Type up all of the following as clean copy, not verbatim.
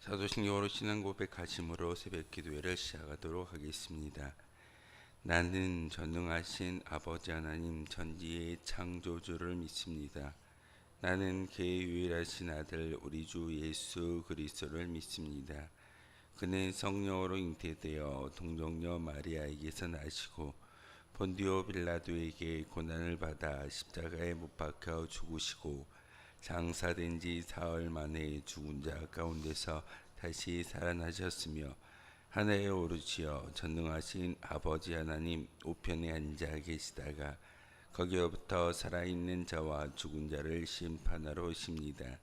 사도신경으로 신앙 고백하심으로 새벽 기도회를 시작하도록 하겠습니다. 나는 전능하신 아버지 하나님 전지의 창조주를 믿습니다. 나는 그의 유일하신 아들 우리 주 예수 그리스도를 믿습니다. 그는 성령으로 잉태되어 동정녀 마리아에게서 나시고 본디오 빌라도에게 고난을 받아 십자가에 못 박혀 죽으시고 장사된 지 사흘 만에 죽은 자 가운데서 다시 살아나셨으며 하늘에 오르시어 전능하신 아버지 하나님 우편에 앉아 계시다가 거기로부터 살아있는 자와 죽은 자를 심판하러 오십니다.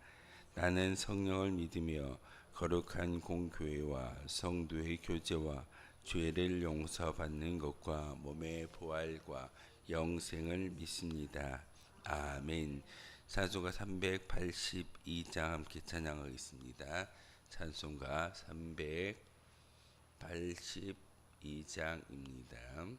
나는 성령을 믿으며 거룩한 공교회와 성도의 교제와 죄를 용서받는 것과 몸의 부활과 영생을 믿습니다. 아멘. 찬송가 382장 함께 찬양하겠습니다. 찬송가 382장입니다.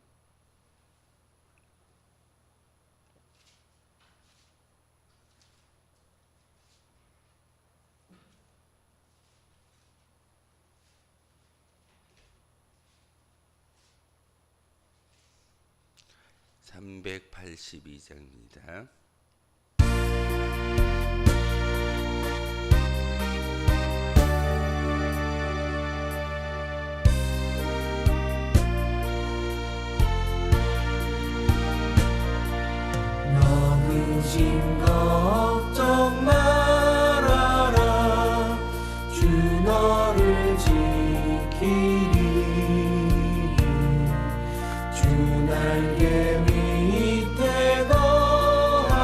(382장입니다) 진 걱정 말아라 주 너를 지키리 주 날개 밑에 거하라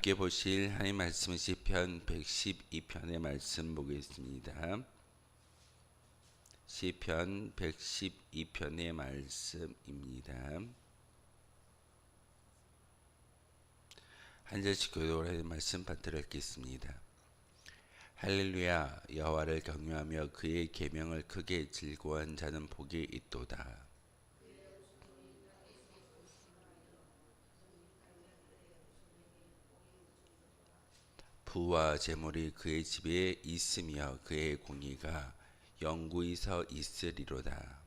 함께 보실 하나님 말씀은 시편 112편의 말씀 보겠습니다. 시편 112편의 말씀입니다. 한 절씩 교독을 하는 말씀 받들어 읽겠습니다. 할렐루야, 여호와를 경외하며 그의 계명을 크게 즐거워한 자는 복이 있도다. 부와 재물이 그의 집에 있으며 그의 공의가 영구히 서 있으리로다.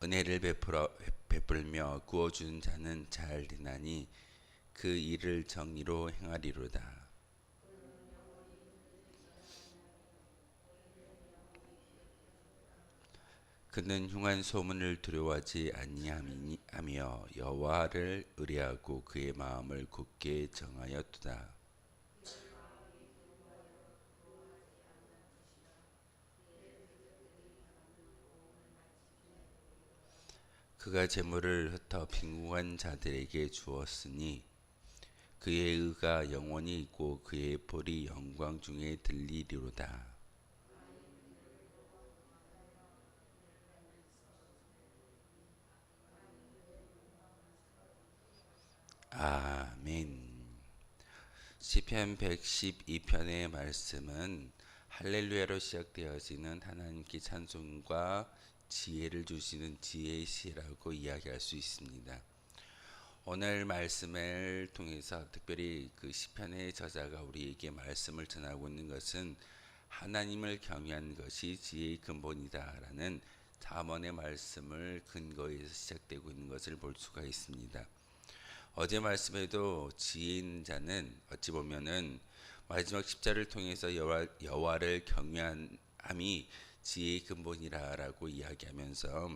은혜를 베풀며 구워주는 자는 잘 되나니 그 일을 정의로 행하리로다. 그는 흉한 소문을 두려워하지 아니하며 여호와를 의뢰하고 그의 마음을 굳게 정하였도다. 그가 재물을 흩어 빈궁한 자들에게 주었으니 그의 의가 영원히 있고 그의 볼이 영광 중에 들리리로다. 아멘. 시편 112편의 말씀은 할렐루야로 시작되어지는 하나님께 찬송과 지혜를 주시는 지혜의 시라고 이야기할 수 있습니다. 오늘 말씀을 통해서 특별히 그 시편의 저자가 우리에게 말씀을 전하고 있는 것은 하나님을 경외하는 것이 지혜의 근본이다라는 잠언의 말씀을 근거해서 시작되고 있는 것을 볼 수가 있습니다. 어제 말씀에도 지혜 있는 자는 어찌 보면은 마지막 십자를 통해서 여호와를 경외함이 지혜의 근본이라고 이야기하면서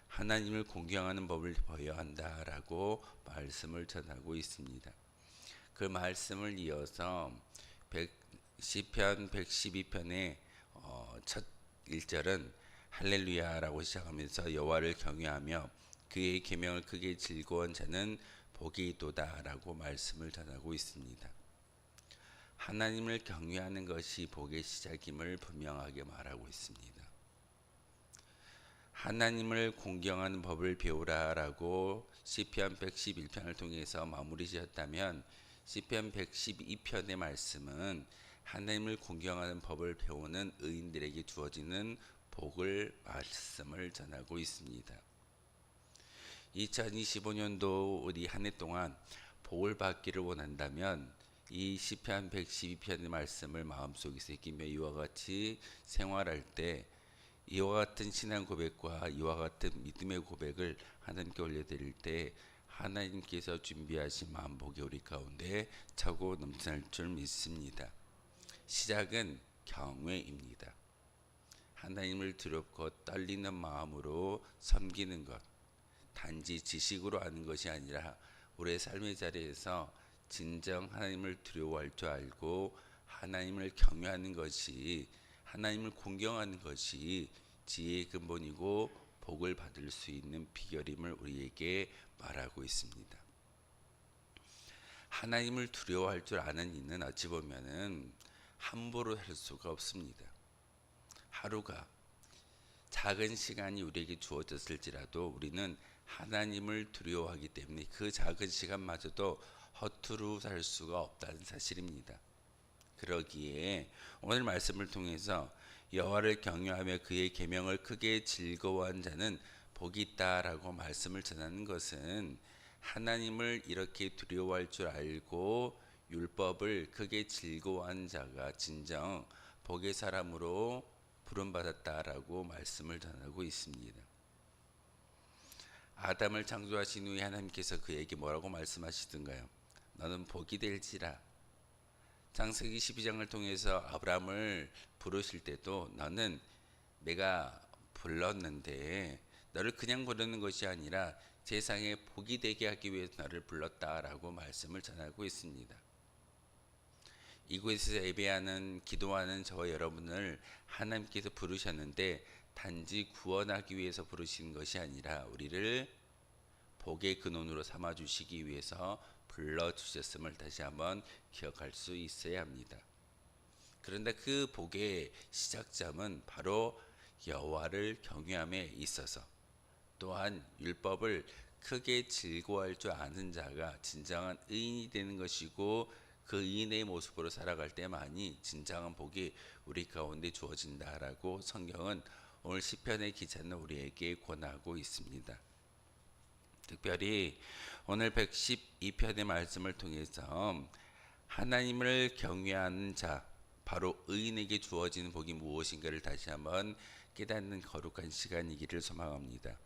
하나님을 공경하는 법을 배워야 한다라고 말씀을 전하고 있습니다. 그 말씀을 이어서 시편 112편의 첫 1절은 할렐루야라고 시작하면서 여호와를 경외하며 그의 계명을 크게 즐거워한 자는 복이 있도다라고 말씀을 전하고 있습니다. 하나님을 경외하는 것이 복의 시작임을 분명하게 말하고 있습니다. 하나님을 공경하는 법을 배우라라고 시편 111편을 통해서 마무리 지었다면 시편 112편의 말씀은 하나님을 공경하는 법을 배우는 의인들에게 주어지는 복을 말씀을 전하고 있습니다. 2025년도 우리 한 해 동안 복을 받기를 원한다면 이 시편 112편의 말씀을 마음속에 새기며 이와 같이 생활할 때 이와 같은 신앙 고백과 이와 같은 믿음의 고백을 하나님께 올려드릴 때 하나님께서 준비하신 만복이 우리 가운데 차고 넘쳐날 줄 믿습니다. 시작은 경외입니다. 하나님을 두렵고 떨리는 마음으로 섬기는 것, 단지 지식으로 아는 것이 아니라 우리의 삶의 자리에서 진정 하나님을 두려워할 줄 알고 하나님을 경외하는 것이, 하나님을 공경하는 것이 지혜의 근본이고 복을 받을 수 있는 비결임을 우리에게 말하고 있습니다. 하나님을 두려워할 줄 아는 이는 어찌 보면은 함부로 할 수가 없습니다. 하루가 작은 시간이 우리에게 주어졌을지라도 우리는 하나님을 두려워하기 때문에 그 작은 시간마저도 허투루 살 수가 없다는 사실입니다. 그러기에 오늘 말씀을 통해서 여호와를 경외하며 그의 계명을 크게 즐거워한 자는 복이 있다라고 말씀을 전하는 것은 하나님을 이렇게 두려워할 줄 알고 율법을 크게 즐거워한 자가 진정 복의 사람으로 부름받았다라고 말씀을 전하고 있습니다. 아담을 창조하신 후에 하나님께서 그에게 뭐라고 말씀하시던가요? 너는 복이 될지라. 창세기 12장을 통해서 아브라함을 부르실 때도 너는 내가 불렀는데 너를 그냥 부르는 것이 아니라 세상에 복이 되게 하기 위해서 너를 불렀다라고 말씀을 전하고 있습니다. 이곳에서 예배하는 기도하는 저와 여러분을 하나님께서 부르셨는데 단지 구원하기 위해서 부르신 것이 아니라 우리를 복의 근원으로 삼아 주시기 위해서 불러 주셨음을 다시 한번 기억할 수 있어야 합니다. 그런데 그 복의 시작점은 바로 여호와를 경외함에 있어서, 또한 율법을 크게 즐거워할 줄 아는 자가 진정한 의인이 되는 것이고 그 의인의 모습으로 살아갈 때만이 진정한 복이 우리 가운데 주어진다라고 성경은 오늘 시편의 기자는 우리에게 권하고 있습니다. 특별히 오늘 112편의 말씀을 통해서 하나님을 경외하는 자, 바로 의인에게 주어지는 복이 무엇인가를 다시 한번 깨닫는 거룩한 시간이기를 소망합니다.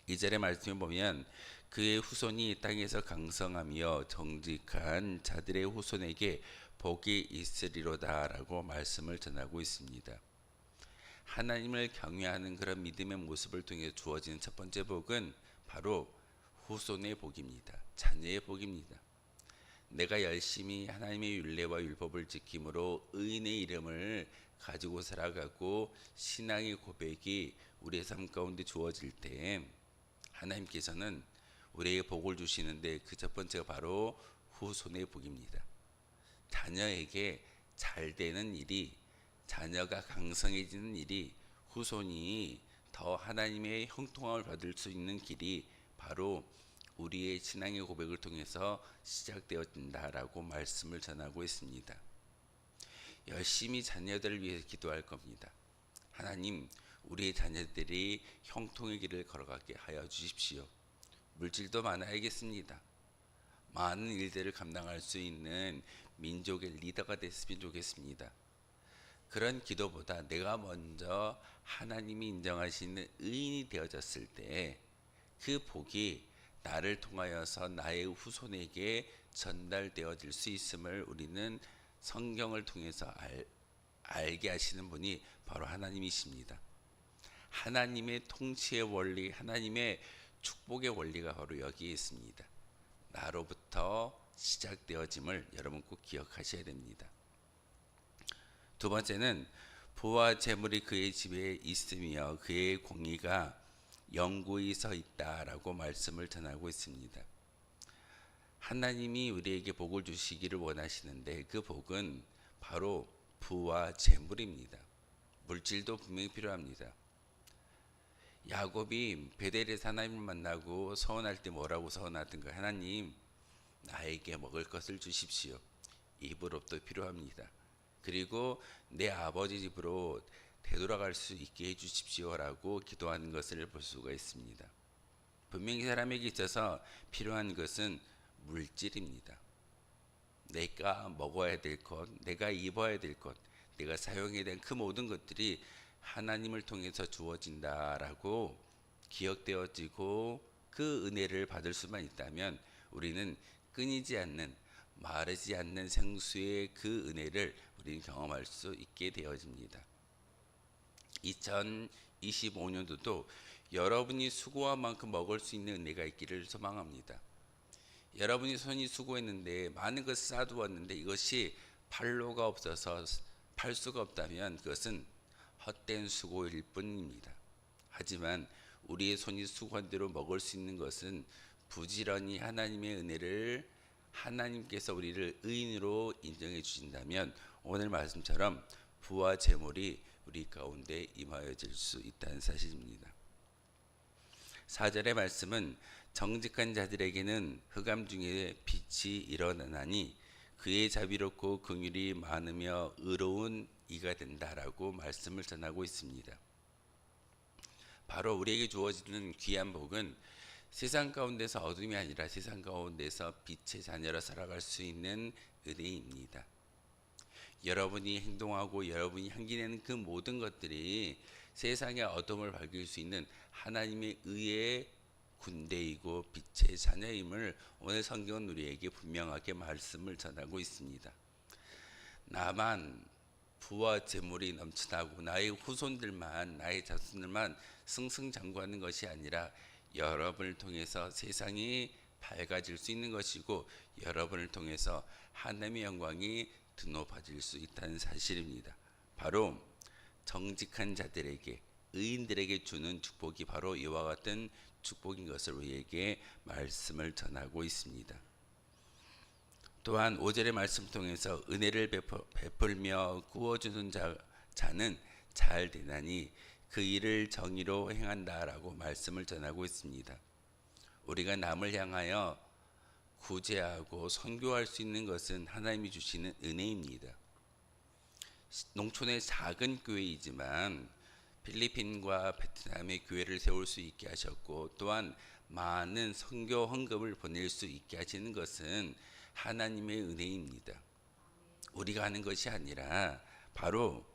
2절의 말씀을 보면 그의 후손이 땅에서 강성하며 정직한 자들의 후손에게 복이 있으리로다 라고 말씀을 전하고 있습니다. 하나님을 경외하는 그런 믿음의 모습을 통해 주어지는 첫 번째 복은 바로 후손의 복입니다. 자녀의 복입니다. 내가 열심히 하나님의 율례와 율법을 지킴으로 의인의 이름을 가지고 살아가고 신앙의 고백이 우리의 삶 가운데 주어질 때 하나님께서는 우리에게 복을 주시는데 그 첫 번째가 바로 후손의 복입니다. 자녀에게 잘 되는 일이, 자녀가 강성해지는 일이, 후손이 더 하나님의 형통함을 받을 수 있는 길이 바로 우리의 신앙의 고백을 통해서 시작되어진다라고 말씀을 전하고 있습니다. 열심히 자녀들을 위해서 기도할 겁니다. 하나님, 우리의 자녀들이 형통의 길을 걸어가게 하여 주십시오. 물질도 많아야겠습니다. 많은 일들을 감당할 수 있는 민족의 리더가 됐으면 좋겠습니다. 그런 기도보다 내가 먼저 하나님이 인정하시는 의인이 되어졌을 때 그 복이 나를 통하여서 나의 후손에게 전달되어질 수 있음을 우리는 성경을 통해서 알게 하시는 분이 바로 하나님이십니다. 하나님의 통치의 원리, 하나님의 축복의 원리가 바로 여기에 있습니다. 나로부터 시작되어짐을 여러분 꼭 기억하셔야 됩니다. 두 번째는 부와 재물이 그의 집에 있으며 그의 공의가 영구히 서 있다라고 말씀을 전하고 있습니다. 하나님이 우리에게 복을 주시기를 원하시는데 그 복은 바로 부와 재물입니다. 물질도 분명히 필요합니다. 야곱이 베델에서 하나님을 만나고 서원할 때 뭐라고 서원하던가? 하나님, 나에게 먹을 것을 주십시오. 이불업도 필요합니다. 그리고 내 아버지 집으로 되돌아갈 수 있게 해주십시오라고 기도하는 것을 볼 수가 있습니다. 분명히 사람에게 있어서 필요한 것은 물질입니다. 내가 먹어야 될 것, 내가 입어야 될 것, 내가 사용해야 될 그 모든 것들이 하나님을 통해서 주어진다라고 기억되어지고 그 은혜를 받을 수만 있다면 우리는 끊이지 않는, 마르지 않는 생수의 그 은혜를 우리는 경험할 수 있게 되어집니다. 2025년도도 여러분이 수고한 만큼 먹을 수 있는 은혜가 있기를 소망합니다. 여러분이 손이 수고했는데 많은 것을 쌓아두었는데 이것이 팔로가 없어서 팔 수가 없다면 그것은 헛된 수고일 뿐입니다. 하지만 우리의 손이 수고한 대로 먹을 수 있는 것은 부지런히 하나님의 은혜를, 하나님께서 우리를 의인으로 인정해 주신다면 오늘 말씀처럼 부와 재물이 우리 가운데 임하여질 수 있다는 사실입니다. 4절의 말씀은 정직한 자들에게는 흑암 중에 빛이 일어나나니 그의 자비롭고 긍휼이 많으며 의로운 이가 된다라고 말씀을 전하고 있습니다. 바로 우리에게 주어지는 귀한 복은 세상 가운데서 어둠이 아니라 세상 가운데서 빛의 자녀로 살아갈 수 있는 은혜입니다. 여러분이 행동하고 여러분이 향기내는 그 모든 것들이 세상의 어둠을 밝힐 수 있는 하나님의 의의 군대이고 빛의 자녀임을 오늘 성경은 우리에게 분명하게 말씀을 전하고 있습니다. 나만 부와 재물이 넘쳐나고 나의 후손들만, 나의 자손들만 승승장구하는 것이 아니라 여러분을 통해서 세상이 밝아질 수 있는 것이고 여러분을 통해서 하나님의 영광이 높아질 수 있다는 사실입니다. 바로 정직한 자들에게, 의인들에게 주는 축복이 바로 이와 같은 축복인 것을 우리에게 말씀을 전하고 있습니다. 또한 5절의 말씀 통해서 은혜를 베풀며 구워주는 자는 잘 되나니 그 일을 정의로 행한다라고 말씀을 전하고 있습니다. 우리가 남을 향하여 구제하고 선교할 수 있는 것은 하나님이 주시는 은혜입니다. 농촌의 작은 교회이지만 필리핀과 베트남의 교회를 세울 수 있게 하셨고, 또한 많은 선교 헌금을 보낼 수 있게 하시는 것은 하나님의 은혜입니다. 우리가 하는 것이 아니라 바로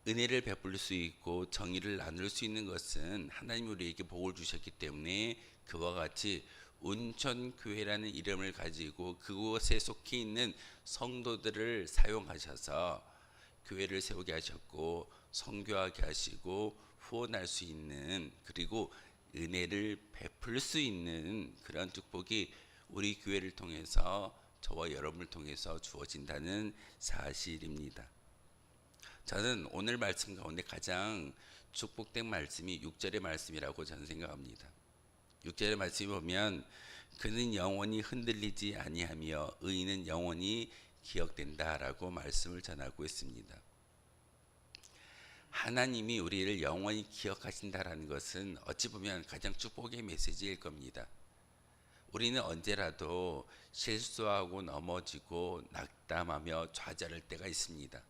은혜를 베풀 수 있고 정의를 나눌 수 있는 것은 하나님이 우리에게 복을 주셨기 때문에 그와 같이 온천교회라는 이름을 가지고 그곳에 속해 있는 성도들을 사용하셔서 교회를 세우게 하셨고, 선교하게 하시고, 후원할 수 있는, 그리고 은혜를 베풀 수 있는 그런 축복이 우리 교회를 통해서, 저와 여러분을 통해서 주어진다는 사실입니다. 저는 오늘 말씀 가운데 가장 축복된 말씀이 6절의 말씀이라고 저는 생각합니다. 6절의 말씀을 보면 그는 영원히 흔들리지 아니하며 의인은 영원히 기억된다라고 말씀을 전하고 있습니다. 하나님이 우리를 영원히 기억하신다라는 것은 어찌 보면 가장 축복의 메시지일 겁니다. 우리는 언제라도 실수하고 넘어지고 낙담하며 좌절할 때가 있습니다.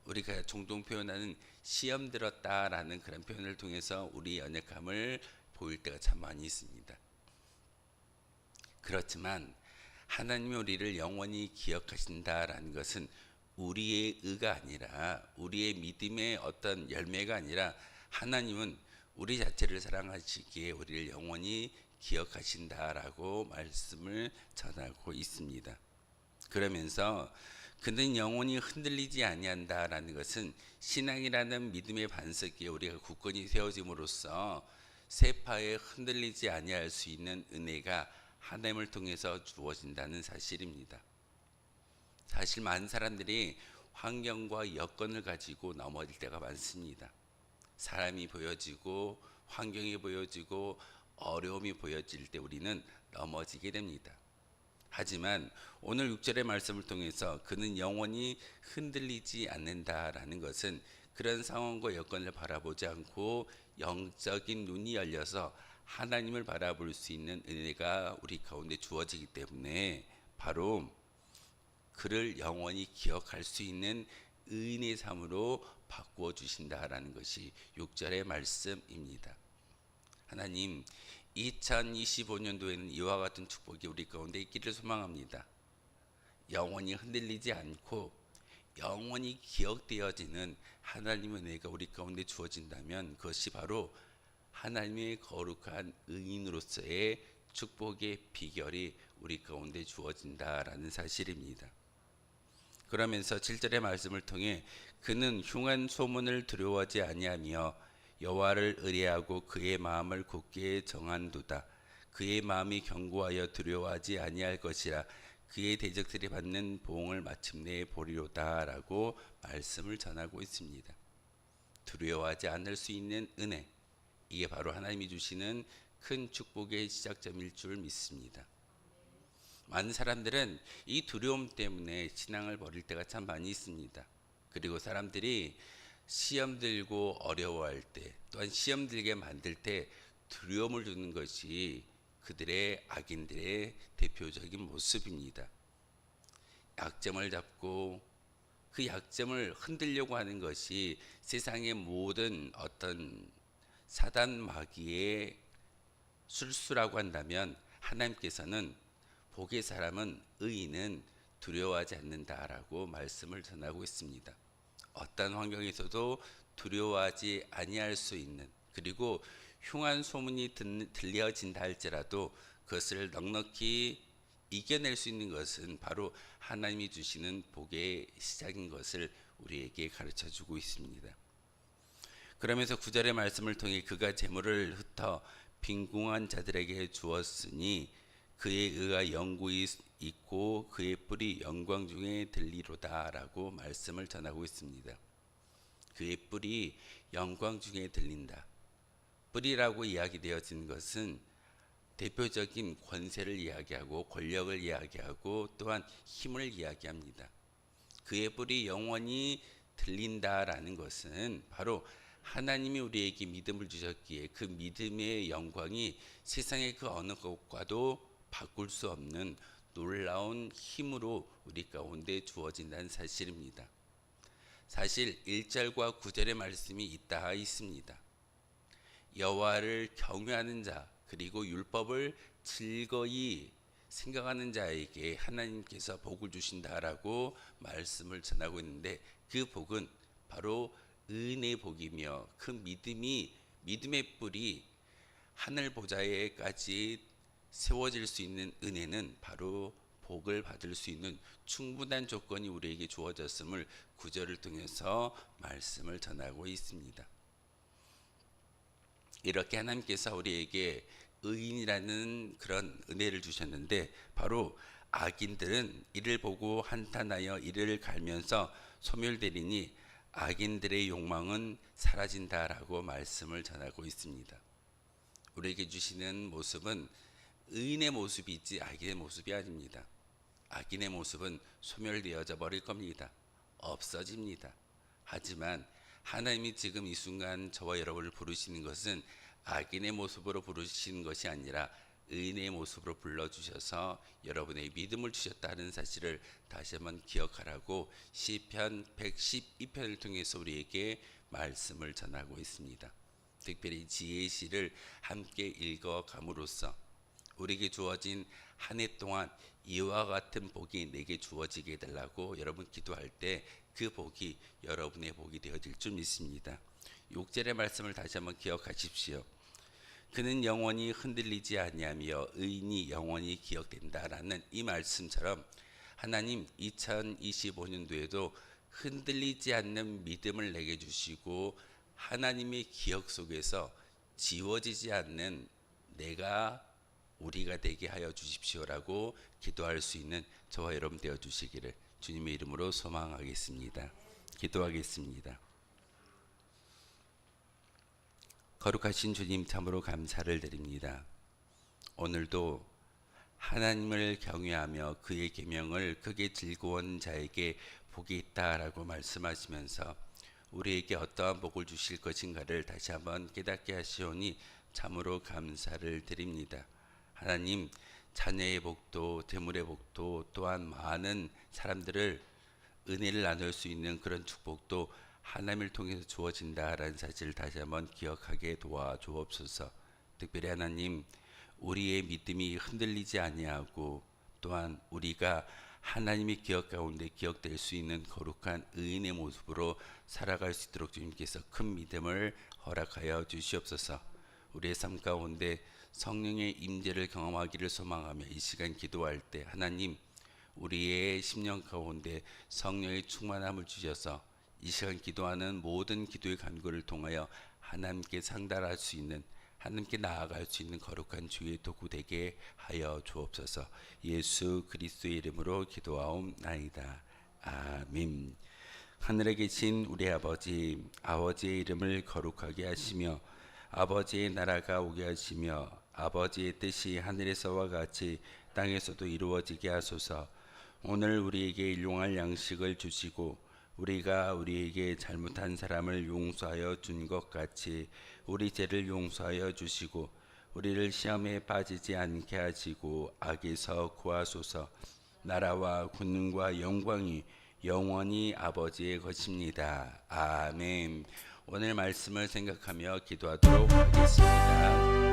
우리가 종종 표현하는 시험 들었다라는 그런 표현을 통해서 우리 연약함을 보일 때가 참 많이 있습니다. 그렇지만 하나님이 우리를 영원히 기억하신다라는 것은 우리의 의가 아니라, 우리의 믿음의 어떤 열매가 아니라, 하나님은 우리 자체를 사랑하시기에 우리를 영원히 기억하신다라고 말씀을 전하고 있습니다. 그러면서 그는 영원히 흔들리지 아니한다라는 것은 신앙이라는 믿음의 반석 위에 우리가 굳건히 세워짐으로써 세파에 흔들리지 아니할 수 있는 은혜가 하나님을 통해서 주어진다는 사실입니다. 사실 많은 사람들이 환경과 여건을 가지고 넘어질 때가 많습니다. 사람이 보여지고 환경이 보여지고 어려움이 보여질 때 우리는 넘어지게 됩니다. 하지만 오늘 6절의 말씀을 통해서 그는 영원히 흔들리지 않는다라는 것은 그런 상황과 여건을 바라보지 않고 영적인 눈이 열려서 하나님을 바라볼 수 있는 은혜가 우리 가운데 주어지기 때문에 바로 그를 영원히 기억할 수 있는 의인의 삶으로 바꾸어 주신다라는 것이 6절의 말씀입니다. 하나님, 2025년도에는 이와 같은 축복이 우리 가운데 있기를 소망합니다. 영원히 흔들리지 않고 영원히 기억되어지는 하나님의 은혜가 우리 가운데 주어진다면 그것이 바로 하나님의 거룩한 의인으로서의 축복의 비결이 우리 가운데 주어진다라는 사실입니다. 그러면서 7절의 말씀을 통해 그는 흉한 소문을 두려워하지 아니하며 여호와를 의뢰하고 그의 마음을 굳게 정한도다. 그의 마음이 견고하여 두려워하지 아니할 것이라. 그의 대적들이 받는 보응을 마침내 보리로다 라고 말씀을 전하고 있습니다. 두려워하지 않을 수 있는 은혜, 이게 바로 하나님이 주시는 큰 축복의 시작점일 줄 믿습니다. 많은 사람들은 이 두려움 때문에 신앙을 버릴 때가 참 많이 있습니다. 그리고 사람들이 시험 들고 어려워할 때, 또한 시험 들게 만들 때 두려움을 주는 것이 그들의 악인들의 대표적인 모습입니다. 약점을 잡고 그 약점을 흔들려고 하는 것이 세상의 모든 어떤 사단 마귀의 술수라고 한다면, 하나님께서는 복의 사람은, 의인은 두려워하지 않는다라고 말씀을 전하고 있습니다. 어떤 환경에서도 두려워하지 아니할 수 있는, 그리고 흉한 소문이 들려진다 할지라도 그것을 넉넉히 이겨낼 수 있는 것은 바로 하나님이 주시는 복의 시작인 것을 우리에게 가르쳐 주고 있습니다. 그러면서 9절의 말씀을 통해 그가 재물을 흩어 빈궁한 자들에게 주었으니 그의 의가 영구히 있고 그의 뿔이 영광 중에 들리로다라고 말씀을 전하고 있습니다. 그의 뿔이 영광 중에 들린다. 뿔이라고 이야기되어진 것은 대표적인 권세를 이야기하고 권력을 이야기하고 또한 힘을 이야기합니다. 그의 뿔이 영원히 들린다라는 것은 바로 하나님이 우리에게 믿음을 주셨기에 그 믿음의 영광이 세상의 그 어느 것과도 바꿀 수 없는 놀라운 힘으로 우리 가운데 주어진다는 사실입니다. 사실 1절과 9절의 말씀이 있다 있습니다. 여호와를 경외하는 자 그리고 율법을 즐거이 생각하는 자에게 하나님께서 복을 주신다라고 말씀을 전하고 있는데 그 복은 바로 은혜의 복이며 그 믿음의 뿔이 하늘 보좌에까지 세워질 수 있는 은혜는 바로 복을 받을 수 있는 충분한 조건이 우리에게 주어졌음을 구절을 통해서 말씀을 전하고 있습니다. 이렇게 하나님께서 우리에게 의인이라는 그런 은혜를 주셨는데 바로 악인들은 이를 보고 한탄하여 이를 갈면서 소멸되리니 악인들의 욕망은 사라진다라고 말씀을 전하고 있습니다. 우리에게 주시는 모습은 의인의 모습이지 악인의 모습이 아닙니다. 악인의 모습은 소멸되어져 버릴 겁니다. 없어집니다. 하지만 하나님이 지금 이 순간 저와 여러분을 부르시는 것은 악인의 모습으로 부르시는 것이 아니라 의인의 모습으로 불러주셔서 여러분의 믿음을 주셨다는 사실을 다시 한번 기억하라고 시편 112편을 통해서 우리에게 말씀을 전하고 있습니다. 특별히 지혜의 시를 함께 읽어감으로써 우리에게 주어진 한 해 동안 이와 같은 복이 내게 주어지게 해달라고 여러분 기도할 때 그 복이 여러분의 복이 되어질 줄 믿습니다. 6절의 말씀을 다시 한번 기억하십시오. 그는 영원히 흔들리지 아니하며 의인이 영원히 기억된다라는 이 말씀처럼 하나님 2025년도에도 흔들리지 않는 믿음을 내게 주시고 하나님의 기억 속에서 지워지지 않는 우리가 되게 하여 주십시오라고 기도할 수 있는 저와 여러분 되어 주시기를 주님의 이름으로 소망하겠습니다. 기도하겠습니다. 거룩하신 주님 참으로 감사를 드립니다. 오늘도 하나님을 경외하며 그의 계명을 크게 즐거워하는 자에게 복이 있다라고 말씀하시면서 우리에게 어떠한 복을 주실 것인가를 다시 한번 깨닫게 하시오니 참으로 감사를 드립니다. 하나님, 자녀의 복도 재물의 복도 또한 많은 사람들을 은혜를 나눌 수 있는 그런 축복도 하나님을 통해서 주어진다라는 사실을 다시 한번 기억하게 도와주옵소서. 특별히 하나님, 우리의 믿음이 흔들리지 아니하고 또한 우리가 하나님의 기억 가운데 기억될 수 있는 거룩한 의인의 모습으로 살아갈 수 있도록 주님께서 큰 믿음을 허락하여 주시옵소서. 우리의 삶 가운데 성령의 임재를 경험하기를 소망하며 이 시간 기도할 때 하나님, 우리의 심령 가운데 성령의 충만함을 주셔서 이 시간 기도하는 모든 기도의 간구를 통하여 하나님께 상달할 수 있는, 하나님께 나아갈 수 있는 거룩한 주의 도구 되게 하여 주옵소서. 예수 그리스도의 이름으로 기도하옵나이다. 아멘. 하늘에 계신 우리 아버지, 아버지의 이름을 거룩하게 하시며 아버지의 나라가 오게 하시며 아버지의 뜻이 하늘에서와 같이 땅에서도 이루어지게 하소서. 오늘 우리에게 일용할 양식을 주시고 우리가 우리에게 잘못한 사람을 용서하여 준 것 같이 우리 죄를 용서하여 주시고 우리를 시험에 빠지지 않게 하시고 악에서 구하소서. 나라와 권능과 영광이 영원히 아버지의 것입니다. 아멘. 오늘 말씀을 생각하며 기도하도록 하겠습니다.